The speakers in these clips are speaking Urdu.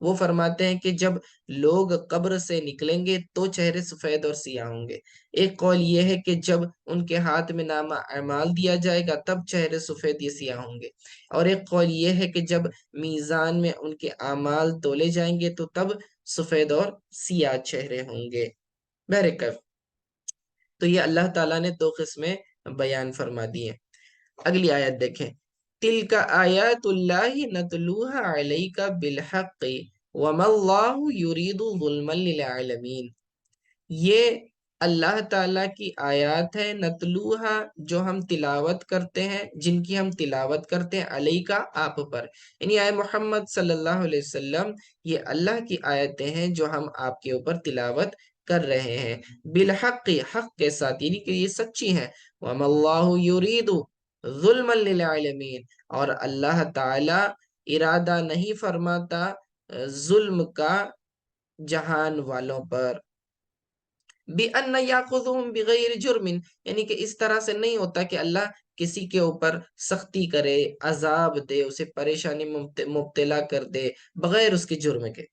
وہ فرماتے ہیں کہ جب لوگ قبر سے نکلیں گے تو چہرے سفید اور سیاہ ہوں گے۔ ایک قول یہ ہے کہ جب ان کے ہاتھ میں نامہ اعمال دیا جائے گا تب چہرے سفید یا سیاہ ہوں گے، اور ایک قول یہ ہے کہ جب میزان میں ان کے اعمال تولے جائیں گے تو تب سفید اور سیاہ چہرے ہوں گے۔ بہرکیف تو یہ اللہ تعالیٰ نے دو قسمیں بیان فرما دی ہیں۔ اگلی آیت دیکھیں، تِلْكَ آیات اللہ نتلوها علیک بالحق وما اللہ یرید ظلما للعالمین۔ یہ اللہ تعالیٰ کی آیات ہے، نتلوہا جو ہم تلاوت کرتے ہیں، جن کی ہم تلاوت کرتے ہیں، علیہ کا آپ پر، یعنی آئے محمد صلی اللہ علیہ وسلم، یہ اللہ کی آیتیں ہیں جو ہم آپ کے اوپر تلاوت کر رہے ہیں، بالحق حق کے ساتھ، یعنی کہ یہ سچی ہیں، وَمَا اللَّهُ يُرِيدُ ظُلْمًا لِلْعَالَمِينَ، اور اللہ تعالیٰ ارادہ نہیں فرماتا ظلم کا جہان والوں پر، بِأَنَّ يَأْخُذُهُمْ بِغَيْرِ جُرْمٍ، یعنی کہ اس طرح سے نہیں ہوتا کہ اللہ کسی کے اوپر سختی کرے، عذاب دے، اسے پریشانی مبتلا کر دے بغیر اس کے جرم کے،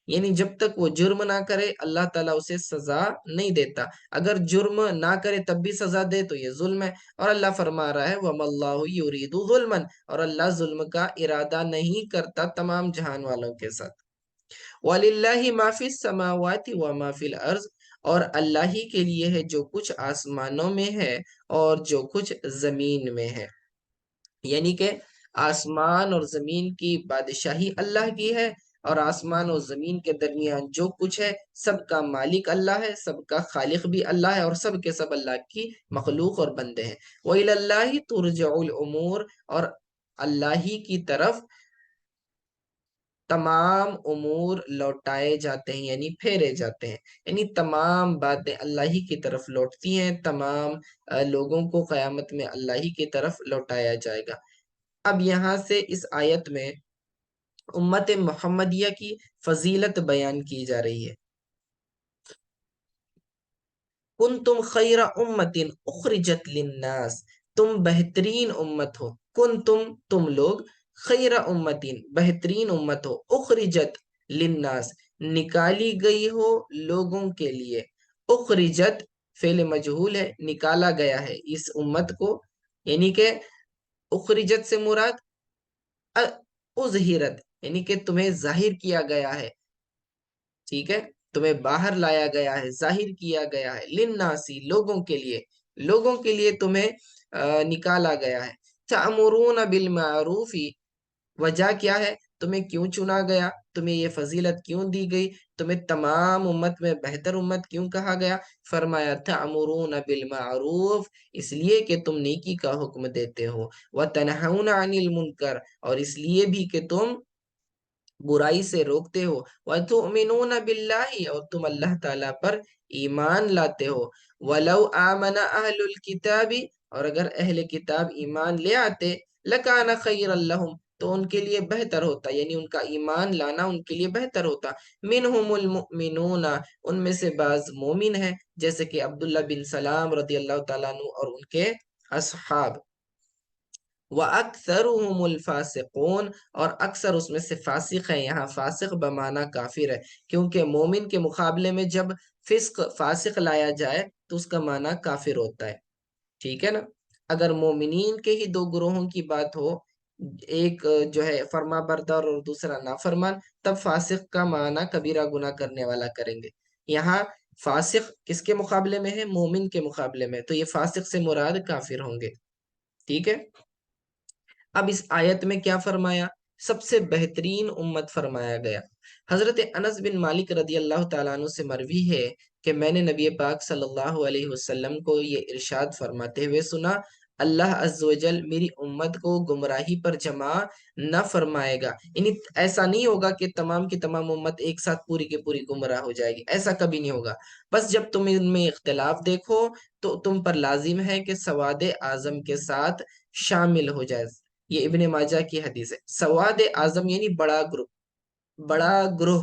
یعنی جب تک وہ جرم نہ کرے اللہ تعالیٰ اسے سزا نہیں دیتا، اگر جرم نہ کرے تب بھی سزا دے تو یہ ظلم ہے، اور اللہ فرما رہا ہے وَمَا اللَّهُ يُرِيدُ ظُلْمًا، اور اللہ ظلم کا ارادہ نہیں کرتا تمام جہان والوں کے ساتھ۔ وَلِلَّهِ مَا فِي السَّمَاوَاتِ وَمَا فِي الْأَرْضِ، اور اللہ ہی کے لیے ہے جو کچھ آسمانوں میں ہے اور جو کچھ زمین میں ہے، یعنی کہ آسمان اور زمین کی بادشاہی اللہ کی ہے، اور آسمان اور زمین کے درمیان جو کچھ ہے سب کا مالک اللہ ہے، سب کا خالق بھی اللہ ہے، اور سب کے سب اللہ کی مخلوق اور بندے ہیں۔ وَإِلَى اللَّهِ تُرْجَعُ الْأُمُورُ، اور اللہ ہی کی طرف تمام امور لوٹائے جاتے ہیں، یعنی پھیرے جاتے ہیں، یعنی تمام باتیں اللہ ہی کی طرف لوٹتی ہیں، تمام لوگوں کو قیامت میں اللہ ہی کی طرف لوٹایا جائے گا۔ اب یہاں سے اس آیت میں امت محمدیہ کی فضیلت بیان کی جا رہی ہے۔ کنتم خیر امت اخرجت للناس، تم بہترین امت ہو، تم لوگ خیر امت بہترین امت ہو، اخرجت للناس نکالی گئی ہو لوگوں کے لیے، اخرجت فعل مجہول ہے، نکالا گیا ہے اس امت کو، یعنی کہ اخرجت سے مراد اظہرت، یعنی کہ تمہیں ظاہر کیا گیا ہے، ٹھیک ہے، تمہیں باہر لایا گیا ہے، ظاہر کیا گیا ہے، للناسی لوگوں کے لیے تمہیں نکالا گیا ہے، تأمرون بالمعروف، وجہ کیا ہے، تمہیں کیوں چنا گیا، تمہیں یہ فضیلت کیوں دی گئی، تمہیں تمام امت میں بہتر امت کیوں کہا گیا، فرمایا تأمرون بالمعروف، اس لیے کہ تم نیکی کا حکم دیتے ہو، وتنہون عن المنکر، اور اس لیے بھی کہ تم برائی سے روکتے ہو، وَتُؤْمِنُونَ بِاللَّهِ، اور تم اللہ تعالیٰ پر ایمان لاتے ہو، وَلَوْ آمَنَ أَهْلُ الْكِتَابِ، اور اگر اہل کتاب ایمان لے آتے، لَكَانَ خَيْرًا لَهُمْ، تو ان کے لیے بہتر ہوتا، یعنی ان کا ایمان لانا ان کے لیے بہتر ہوتا، مِنْهُمُ الْمُؤْمِنُونَ، ان میں سے بعض مومن ہیں، جیسے کہ عبداللہ بن سلام رضی اللہ تعالیٰ عنہ اور ان کے اصحاب، وَأَكْثَرُهُمُ الْفَاسِقُونَ، اور اکثر اس میں سے فاسق ہیں، یہاں فاسق بمعنی کافر ہے، کیونکہ مومن کے مقابلے میں جب فاسق لایا جائے تو اس کا معنی کافر ہوتا ہے، ٹھیک ہے نا، اگر مومنین کے ہی دو گروہوں کی بات ہو، ایک جو ہے فرما بردار اور دوسرا نافرمان، تب فاسق کا معنی کبیرہ گناہ کرنے والا کریں گے، یہاں فاسق کس کے مقابلے میں ہے، مومن کے مقابلے میں، تو یہ فاسق سے مراد کافر ہوں گے، ٹھیک ہے۔ اب اس آیت میں کیا فرمایا، سب سے بہترین امت فرمایا گیا۔ حضرت انس بن مالک رضی اللہ تعالیٰ عنہ سے مروی ہے کہ میں نے نبی پاک صلی اللہ علیہ وسلم کو یہ ارشاد فرماتے ہوئے سنا، اللہ عز و جل میری امت کو گمراہی پر جمع نہ فرمائے گا، یعنی ایسا نہیں ہوگا کہ تمام کی تمام امت ایک ساتھ پوری کی پوری گمراہ ہو جائے گی، ایسا کبھی نہیں ہوگا، بس جب تم ان میں اختلاف دیکھو تو تم پر لازم ہے کہ سواد اعظم کے ساتھ شامل ہو جائے، یہ ابن ماجہ کی حدیث ہے، سواد اعظم یعنی بڑا گروہ،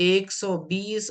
120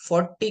40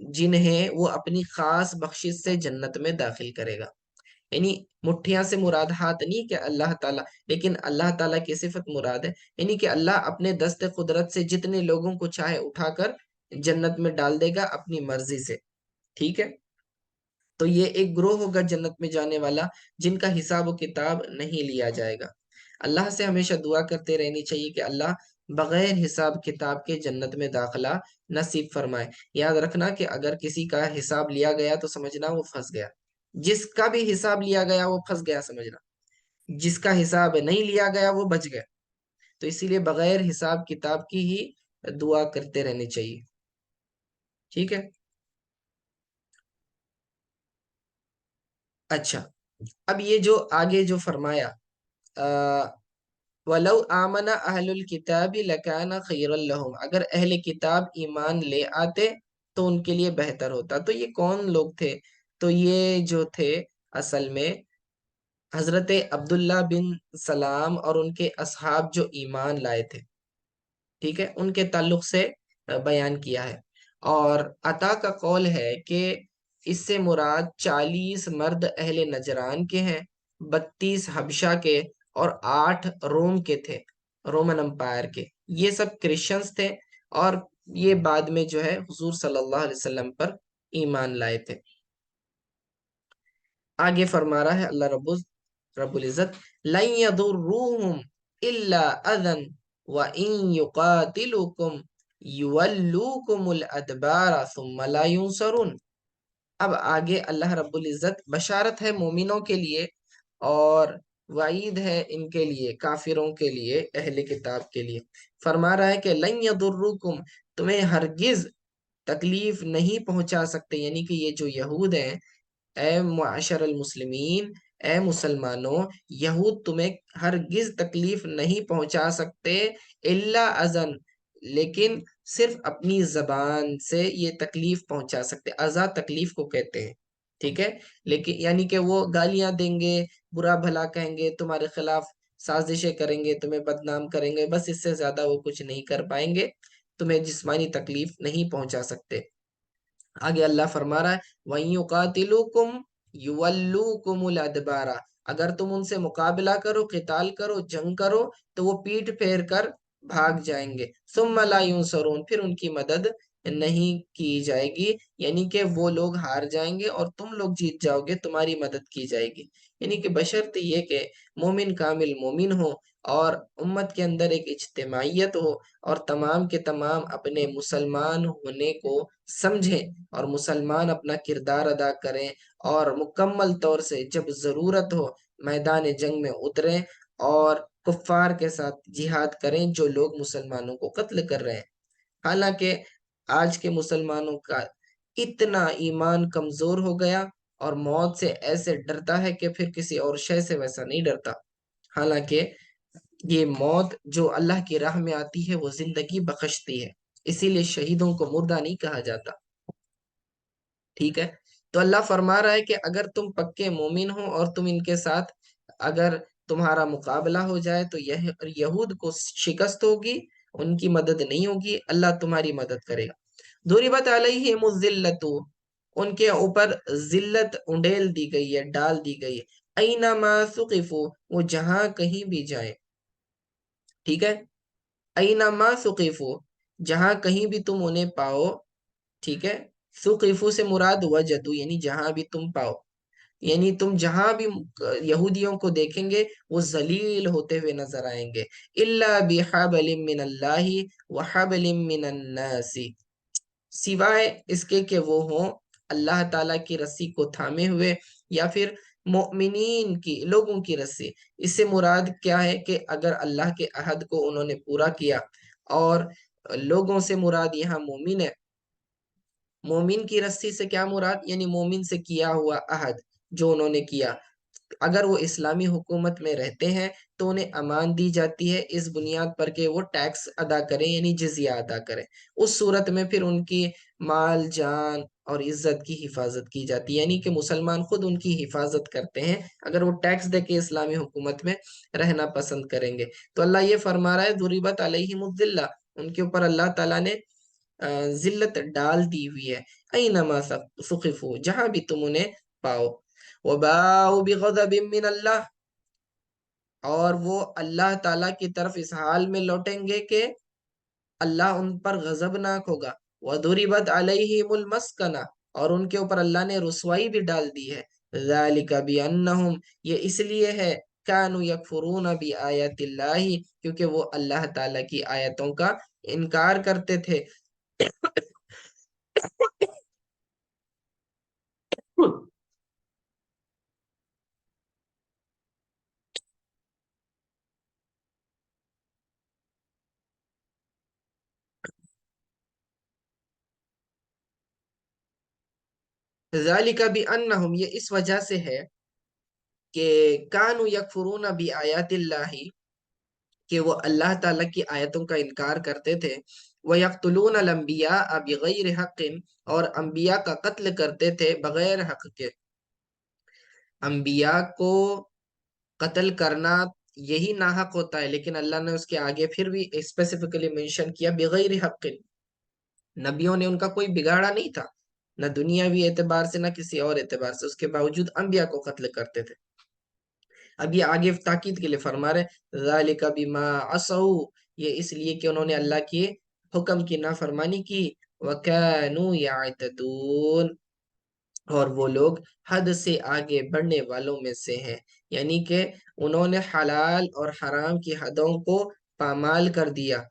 جنہیں وہ اپنی خاص بخشش سے جنت میں داخل کرے گا۔ یعنی مٹھیاں سے مراد ہاتھ نہیں کہ اللہ تعالیٰ، لیکن اللہ تعالیٰ کی صفت مراد ہے، یعنی کہ اللہ اپنے دست قدرت سے جتنے لوگوں کو چاہے اٹھا کر جنت میں ڈال دے گا اپنی مرضی سے، ٹھیک ہے۔ تو یہ ایک گروہ ہوگا جنت میں جانے والا جن کا حساب و کتاب نہیں لیا جائے گا۔ اللہ سے ہمیشہ دعا کرتے رہنی چاہیے کہ اللہ بغیر حساب کتاب کے جنت میں داخلہ نصیب فرمائے۔ یاد رکھنا کہ اگر کسی کا حساب لیا گیا تو سمجھنا وہ پھنس گیا، جس کا بھی حساب لیا گیا وہ پھنس گیا سمجھنا، جس کا حساب نہیں لیا گیا وہ بچ گیا۔ تو اسی لیے بغیر حساب کتاب کی ہی دعا کرتے رہنی چاہیے، ٹھیک ہے۔ اچھا، اب یہ جو آگے جو فرمایا وَلَوْ آمَنَ أَهْلُ الْكِتَابِ لَكَانَ خَيْرًا لَهُمْ، اگر اہل کتاب ایمان لے آتے تو ان کے لیے بہتر ہوتا۔ تو یہ کون لوگ تھے؟ تو یہ جو تھے اصل میں حضرت عبداللہ بن سلام اور ان کے اصحاب جو ایمان لائے تھے، ٹھیک ہے، ان کے تعلق سے بیان کیا ہے۔ اور عطا کا قول ہے کہ اس سے مراد 40 مرد اہل نجران کے ہیں، 32 حبشہ کے اور 8 روم کے تھے، رومن امپائر کے۔ یہ سب کرسچنز تھے اور یہ بعد میں جو ہے حضور صلی اللہ علیہ وسلم پر ایمان لائے تھے۔ آگے فرما رہا ہے اللہ رب العزت لَن يَضُرُّوهُمْ إِلَّا أَذًى وَإِن يُقَاتِلُوكُمْ يُوَلُّوكُمُ الْأَدْبَارَ ثُمَّ لَا يُنصَرُونَ۔ اب آگے اللہ رب العزت بشارت ہے مومنوں کے لیے اور وعید ہے ان کے لیے، کافروں کے لیے، اہل کتاب کے لیے۔ فرما رہا ہے کہ لَن يَضُرُّوكُمْ، تمہیں ہرگز تکلیف نہیں پہنچا سکتے، یعنی کہ یہ جو یہود ہیں، اے معاشر المسلمین، اے مسلمانوں، یہود تمہیں ہرگز تکلیف نہیں پہنچا سکتے الا اذن، لیکن صرف اپنی زبان سے یہ تکلیف پہنچا سکتے۔ اذا تکلیف کو کہتے ہیں، ٹھیک ہے، لیکن یعنی کہ وہ گالیاں دیں گے، برا بھلا کہیں گے، تمہارے خلاف سازشیں کریں گے، تمہیں بدنام کریں گے، بس اس سے زیادہ وہ کچھ نہیں کر پائیں گے، تمہیں جسمانی تکلیف نہیں پہنچا سکتے۔ آگے اللہ فرما رہا ہے وَإِن يُقَاتِلُوكُمْ يُوَلُّوكُمُ الْأَدْبَارَ، اگر تم ان سے مقابلہ کرو، قتال کرو، جنگ کرو تو وہ پیٹ پھیر کر بھاگ جائیں گے۔ ثُمَّ لَا يُنصَرُونَ، پھر ان کی مدد نہیں کی جائے گی، یعنی کہ وہ لوگ ہار جائیں گے اور تم لوگ جیت جاؤ گے، تمہاری مدد کی جائے گی۔ یعنی کہ بشرط یہ کہ مومن کامل مومن ہو اور امت کے اندر ایک اجتماعیت ہو اور تمام کے تمام اپنے مسلمان ہونے کو سمجھیں اور مسلمان اپنا کردار ادا کریں اور مکمل طور سے جب ضرورت ہو میدان جنگ میں اتریں اور کفار کے ساتھ جہاد کریں جو لوگ مسلمانوں کو قتل کر رہے ہیں۔ حالانکہ آج کے مسلمانوں کا اتنا ایمان کمزور ہو گیا اور موت سے ایسے ڈرتا ہے کہ پھر کسی اور شے سے ویسا نہیں ڈرتا، حالانکہ یہ موت جو اللہ کی راہ میں آتی ہے وہ زندگی بخشتی ہے، اسی لیے شہیدوں کو مردہ نہیں کہا جاتا، ٹھیک ہے۔ تو اللہ فرما رہا ہے کہ اگر تم پکے مومن ہو اور تم ان کے ساتھ اگر تمہارا مقابلہ ہو جائے تو یہود کو شکست ہوگی، ان کی مدد نہیں ہوگی، اللہ تمہاری مدد کرے گا۔ ضربت علیہم الذلۃ، ان کے اوپر ذلت انڈیل دی گئی ہے، ڈال دی گئی ہے، اینما ثقفوا، وہ جہاں کہیں بھی جائیں، ٹھیک ہے، اینما ثقفوا، جہاں کہیں بھی تم انہیں پاؤ، ٹھیک ہے، ثقفوا سے مراد وجدوا، یعنی جہاں بھی تم پاؤ، یعنی تم جہاں بھی یہودیوں کو دیکھیں گے وہ ذلیل ہوتے ہوئے نظر آئیں گے، الا بحبل من اللہ وحبل من الناس، سوائے اس کے کہ وہ ہوں اللہ تعالیٰ کی رسی کو تھامے ہوئے یا پھر مؤمنین کی، لوگوں کی رسی۔ اس سے مراد کیا ہے کہ اگر اللہ کے عہد کو انہوں نے پورا کیا، اور لوگوں سے مراد یہاں مومن ہے۔ مومن کی رسی سے کیا مراد؟ یعنی مومن سے کیا ہوا عہد جو انہوں نے کیا، اگر وہ اسلامی حکومت میں رہتے ہیں تو انہیں امان دی جاتی ہے اس بنیاد پر کہ وہ ٹیکس ادا کریں، یعنی جزیہ ادا کریں، اس صورت میں پھر ان کی مال جان اور عزت کی حفاظت کی جاتی ہے، یعنی کہ مسلمان خود ان کی حفاظت کرتے ہیں اگر وہ ٹیکس دے کے اسلامی حکومت میں رہنا پسند کریں گے۔ تو اللہ یہ فرما رہا ہے ضربت علیہم الذلہ، ان کے اوپر اللہ تعالیٰ نے ذلت ڈال دی ہوئی ہے، اینما ثقفو، جہاں بھی تم انہیں پاؤ، وباؤ بغضب من اللہ، اور وہ اللہ تعالیٰ کی طرف اس حال میں لوٹیں گے کہ اللہ ان پر غضبناک ہوگا، وَضُرِبَتْ عَلَيْهِمُ الْمَسْكَنَةُ، اور ان کے اوپر اللہ نے رسوائی بھی ڈال دی ہے، ذَلِكَ بِأَنَّهُمْ، یہ اس لیے ہے، كَانُوا يَكْفُرُونَ بِآيَاتِ اللَّهِ، کیونکہ وہ اللہ تعالیٰ کی آیتوں کا انکار کرتے تھے۔ ذَلِكَ بِأَنَّهُمْ، یہ اس وجہ سے ہے کہ كَانُوا يَكْفُرُونَ بِآيَاتِ اللَّهِ، کہ وہ اللہ تعالیٰ کی آیتوں کا انکار کرتے تھے، وَيَقْتُلُونَ الْأَنْبِيَاءَ بِغَيْرِ حَقٍّ، اور انبیاء کا قتل کرتے تھے بغیر حق کے۔ انبیاء کو قتل کرنا یہی ناحق ہوتا ہے، لیکن اللہ نے اس کے آگے پھر بھی اسپیسیفکلی منشن کیا بغیر حق، نبیوں نے ان کا کوئی بگاڑا نہیں تھا، نہ دنیاوی اعتبار سے نہ کسی اور اعتبار سے، اس کے باوجود انبیاء کو قتل کرتے تھے۔ اب یہ آگے تاکید کے لیے فرما رہے ذالک بما عصوا، یہ اس لیے کہ انہوں نے اللہ کے حکم کی نافرمانی کی، وکانوا یعتدون، اور وہ لوگ حد سے آگے بڑھنے والوں میں سے ہیں، یعنی کہ انہوں نے حلال اور حرام کی حدوں کو پامال کر دیا،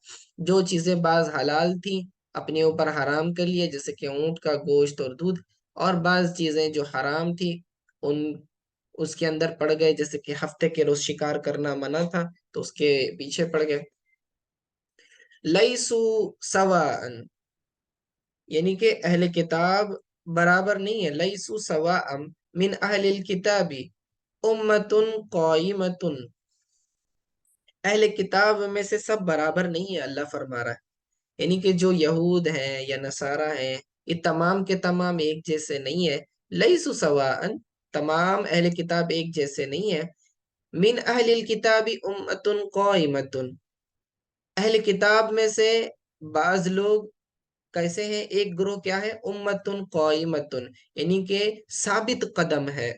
جو چیزیں بعض حلال تھیں اپنے اوپر حرام کر لیے، جیسے کہ اونٹ کا گوشت اور دودھ، اور بعض چیزیں جو حرام تھی ان اس کے اندر پڑ گئے، جیسے کہ ہفتے کے روز شکار کرنا منع تھا تو اس کے پیچھے پڑ گئے۔ لیسو سواء، یعنی کہ اہل کتاب برابر نہیں ہے، لیسو سواء من اہل الکتاب امت قائمت، اہل کتاب میں سے سب برابر نہیں ہے، اللہ فرما رہا ہے، یعنی کہ جو یہود ہیں یا نصارہ ہیں یہ تمام کے تمام ایک جیسے نہیں ہے، لیسو سواء، تمام اہل کتاب ایک جیسے نہیں ہے، من اہل الکتاب امت قائمت، اہل کتاب میں سے بعض لوگ کیسے ہیں، ایک گروہ کیا ہے، امت قائمت، یعنی کہ ثابت قدم ہے،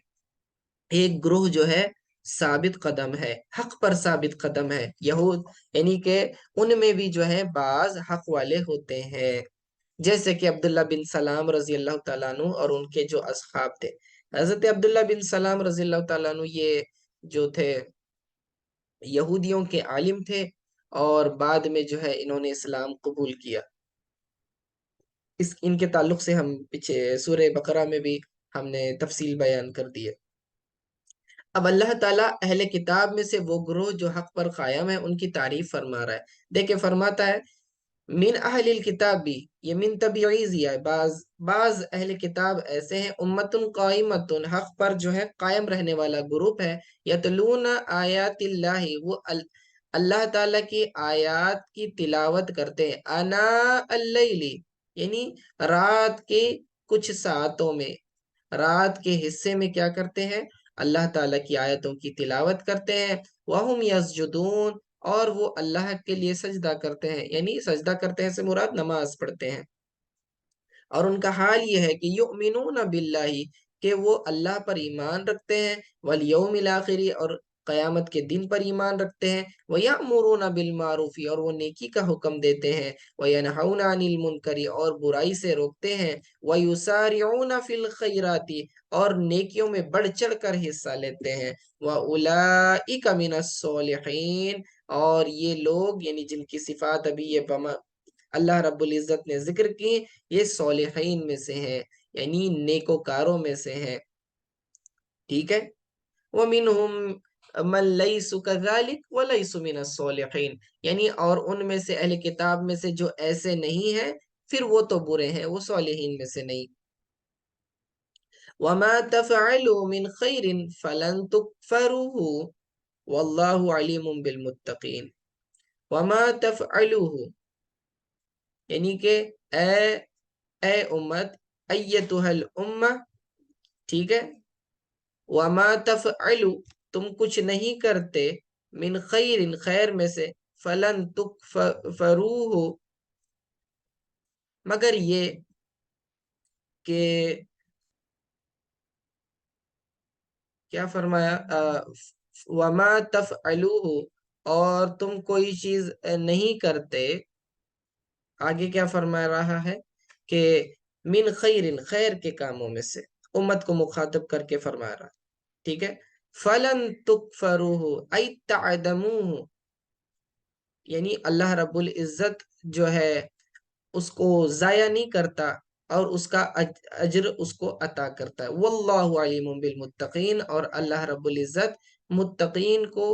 ایک گروہ جو ہے ثابت قدم ہے، حق پر ثابت قدم ہے، یہود، یعنی کہ ان میں بھی جو ہے بعض حق والے ہوتے ہیں، جیسے کہ عبداللہ بن سلام رضی اللہ تعالیٰ عنہ اور ان کے جو اصحاب تھے۔ حضرت عبداللہ بن سلام رضی اللہ تعالیٰ عنہ یہ جو تھے یہودیوں کے عالم تھے، اور بعد میں جو ہے انہوں نے اسلام قبول کیا، ان کے تعلق سے ہم پیچھے سورہ بقرہ میں بھی ہم نے تفصیل بیان کر دی ہے۔ اب اللہ تعالیٰ اہل کتاب میں سے وہ گروہ جو حق پر قائم ہے ان کی تعریف فرما رہا ہے، دیکھیں فرماتا ہے من اہل الکتاب بھی، یہ من تبعیضی ہے، بعض اہل کتاب ایسے ہیں، امت قائمت، حق پر جو ہے قائم رہنے والا گروپ ہے، یتلون آیات اللہ، وہ اللہ تعالیٰ کی آیات کی تلاوت کرتے ہیں، آناء اللیل، یعنی رات کے کچھ ساعتوں میں، رات کے حصے میں کیا کرتے ہیں، اللہ تعالیٰ کی آیتوں کی تلاوت کرتے ہیں، وَهُمْ يَسْجُدُونَ، اور وہ اللہ کے لیے سجدہ کرتے ہیں، یعنی سجدہ کرتے ہیں سے مراد نماز پڑھتے ہیں، اور ان کا حال یہ ہے کہ یؤمنون باللہ، کہ وہ اللہ پر ایمان رکھتے ہیں، والیوم الاخر، اور قیامت کے دن پر ایمان رکھتے ہیں، ویأمرون بالمعروف، اور وہ نیکی کا حکم دیتے ہیں، وینہون عن المنکر، اور برائی سے روکتے ہیں، ویسارعون فی الخیرات، اور نیکیوں میں بڑھ چڑھ کر حصہ لیتے ہیں، وَأُولَئِکَ مِنَ الصَّالِحِینَ، اور یہ لوگ یعنی جن کی صفات ابھی یہ اللہ رب العزت نے ذکر کی، یہ صالحین میں سے ہیں، یعنی نیکوکاروں میں سے ہیں، ٹھیک ہے، وَمِنْهُمْ مَنْ لَيْسُ كَذَلِكَ وَلَيْسُ مِنَ الصَّالِحِينَ، یعنی اور ان میں سے اہل کتاب میں سے جو ایسے نہیں ہیں پھر وہ تو برے ہیں، وہ صالحین میں سے نہیں۔ وَمَا تَفْعَلُوا مِنْ خَيْرٍ فَلَنْ تُكْفَرُوهُ وَاللَّهُ عَلِيمٌ بِالْمُتَّقِينَ، وَمَا تَفْعَلُوهُ، یعنی کہ اے امت، ایتها الامہ، ٹھیک ہے، وما تفعلوا، تم کچھ نہیں کرتے، من خیر، خیر میں سے، فلن تکفروہ، مگر یہ کہ کیا فرمایا وما تفعلوه، اور تم کوئی چیز نہیں کرتے، آگے کیا فرما رہا ہے کہ من خیر، خیر کے کاموں میں سے، امت کو مخاطب کر کے فرما رہا، ٹھیک ہے، فلن تکفروه ای تعدموه، یعنی اللہ رب العزت جو ہے اس کو ضائع نہیں کرتا اور اس کا اجر اس کو عطا کرتا ہے، واللہ علیم بالمتقین، اور اللہ رب العزت متقین کو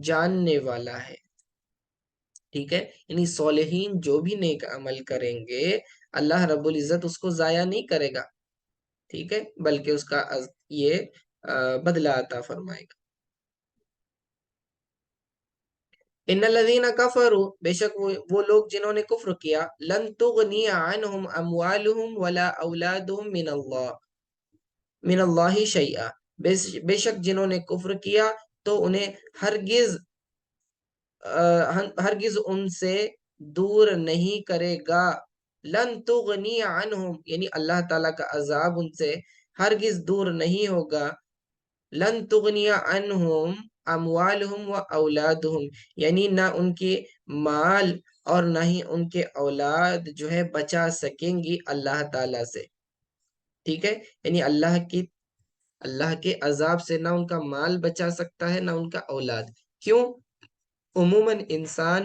جاننے والا ہے، ٹھیک ہے، یعنی صالحین جو بھی نیک عمل کریں گے اللہ رب العزت اس کو ضائع نہیں کرے گا، ٹھیک ہے، بلکہ اس کا یہ بدلہ عطا فرمائے گا۔ ان الذین کفروا، بے شک وہ لوگ جنہوں نے کفر کیا، لن تغنی عنہم اموالہم ولا اولادہم من اللہ شیئا، بے شک جنہوں نے کفر کیا تو انہیں ہرگز ہرگز ان سے دور نہیں کرے گا، لن تغنی عنہم، یعنی اللہ تعالیٰ کا عذاب ان سے ہرگز دور نہیں ہوگا، لن تغنی عنہم اموالہم و اولادہم، یعنی نہ ان کے مال اور نہ ہی ان کے اولاد جو ہے بچا سکیں گی اللہ تعالیٰ سے، ٹھیک ہے، یعنی اللہ کے عذاب سے نہ ان کا مال بچا سکتا ہے نہ ان کا اولاد، کیوں؟ عموماً انسان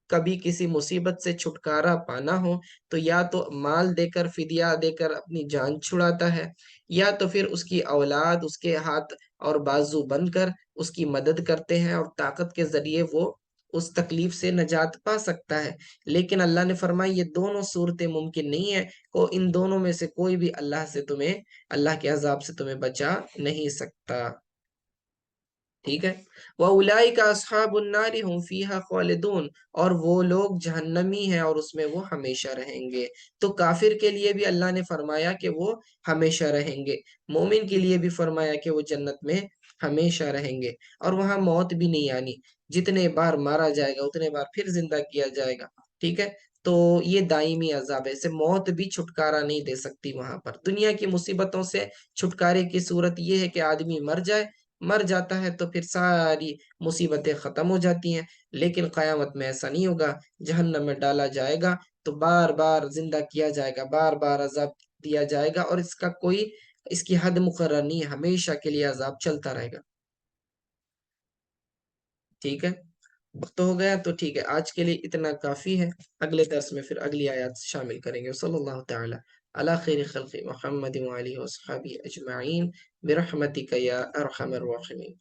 کبھی کسی مصیبت سے چھٹکارا پانا ہو تو یا تو مال دے کر، فدیہ دے کر اپنی جان چھڑاتا ہے، یا تو پھر اس کی اولاد اس کے ہاتھ اور بازو بن کر اس کی مدد کرتے ہیں اور طاقت کے ذریعے وہ اس تکلیف سے نجات پا سکتا ہے، لیکن اللہ نے فرمایا یہ دونوں صورتیں ممکن نہیں ہے، ان دونوں میں سے کوئی بھی اللہ کے عذاب سے تمہیں بچا نہیں سکتا، ٹھیک ہے، وَأُولَٰئِكَ أَصْحَابُ النَّارِ هُمْ فِيهَا خَالِدُونَ، اور وہ لوگ جہنمی ہیں اور اس میں وہ ہمیشہ رہیں گے، تو کافر کے لیے بھی اللہ نے فرمایا کہ وہ ہمیشہ رہیں گے، مومن کے لیے بھی فرمایا کہ وہ جنت میں ہمیشہ رہیں گے، اور وہاں موت بھی نہیں آنی، جتنے بار مارا جائے گا اتنے بار پھر زندہ کیا جائے گا، ٹھیک ہے، تو یہ دائمی عذاب ہے، اسے موت بھی چھٹکارا نہیں دے سکتی وہاں پر، دنیا کی مصیبتوں سے چھٹکارے کی صورت یہ ہے کہ آدمی مر جاتا ہے تو پھر ساری مصیبتیں ختم ہو جاتی ہیں، لیکن قیامت میں ایسا نہیں ہوگا، جہنم میں ڈالا جائے گا تو بار بار زندہ کیا جائے گا، بار بار عذاب دیا جائے گا، اور اس کی حد مقرر نہیں ہے، ہمیشہ کے لیے عذاب چلتا رہے گا، ٹھیک ہے، وقت ہو گیا تو ٹھیک ہے، آج کے لیے اتنا کافی ہے، اگلے درس میں پھر اگلی آیات شامل کریں گے، صلی اللہ تعالی علی خیر خلق محمد وعلیہ وصحبہ اجمعین برحمتک یا ارحم الراحمین۔